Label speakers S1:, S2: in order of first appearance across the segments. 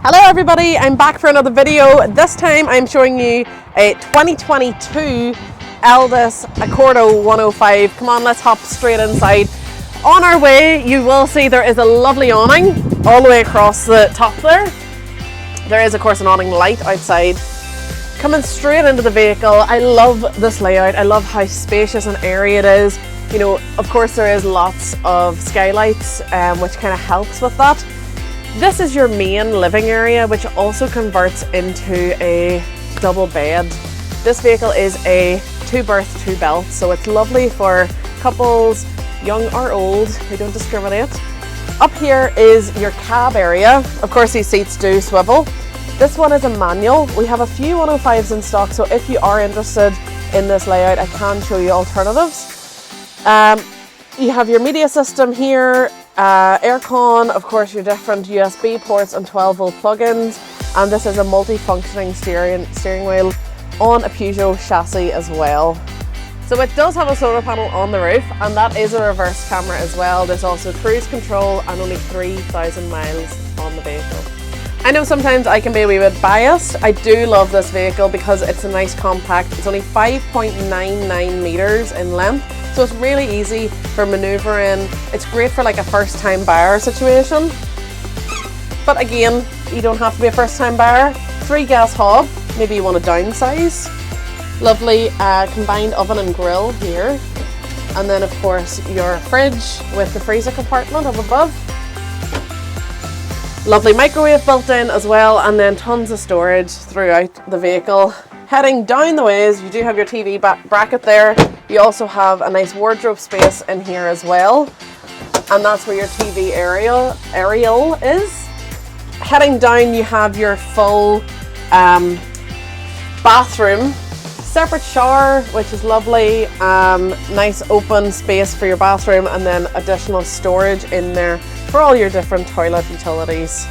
S1: Hello everybody, I'm back for another video. This time I'm showing you a 2022 Elddis Encore 105. Come on, let's hop straight inside. On our way, you will see there is a lovely awning all the way across the top there. There is of course an awning light outside. Coming straight into the vehicle, I love this layout. I love how spacious and airy it is. You know, of course there is lots of skylights which kind of helps with that. This is your main living area, which also converts into a double bed. This vehicle is a 2-berth, 2-belt, so it's lovely for couples, young or old, we don't discriminate. Up here is your cab area. Of course these seats do swivel. This one is a manual. We have a few 105s in stock, so if you are interested in this layout, I can show you alternatives. You have your media system here, aircon, of course your different USB ports and 12-volt plugins, and this is a multi-functioning steering wheel on a Peugeot chassis as well. So it does have a solar panel on the roof, and that is a reverse camera as well. There's also cruise control and only 3,000 miles on the vehicle. I know sometimes I can be a wee bit biased. I do love this vehicle because it's a nice compact. It's only 5.99 meters in length, so it's really easy for maneuvering. It's great for like a first-time buyer situation. But again, you don't have to be a first-time buyer. 3-gas hob, maybe you want to downsize. Lovely combined oven and grill here. And then of course your fridge with the freezer compartment up above. Lovely microwave built in as well, and then tons of storage throughout the vehicle. Heading down the ways, you do have your TV bracket there. You also have a nice wardrobe space in here as well, and that's where your TV aerial is. Heading down, you have your full bathroom, separate shower, which is lovely. Nice open space for your bathroom, and then additional storage in there for all your different toilet utilities.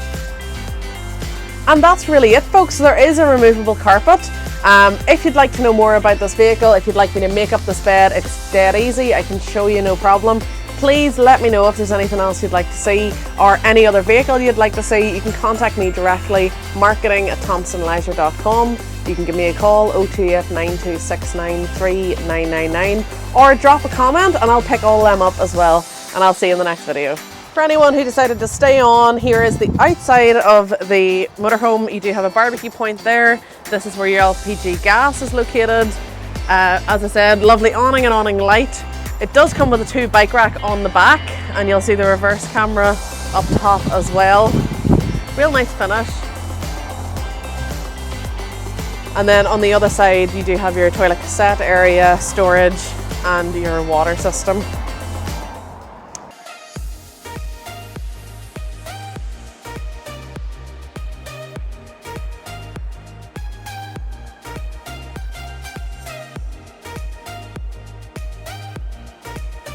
S1: And that's really it, folks. There is a removable carpet. If you'd like to know more about this vehicle, if you'd like me to make up this bed, it's dead easy. I can show you, no problem. Please let me know if there's anything else you'd like to see or any other vehicle you'd like to see. You can contact me directly, marketing@thompsonleisure.com. You can give me a call, 028 9269 3999, or drop a comment and I'll pick all them up as well. And I'll see you in the next video. For anyone who decided to stay on, here is the outside of the motorhome. You do have a barbecue point there. This is where your LPG gas is located. As I said, lovely awning and awning light. It does come with a 2 bike rack on the back, and you'll see the reverse camera up top as well. Real nice finish. And then on the other side, you do have your toilet cassette area, storage, and your water system.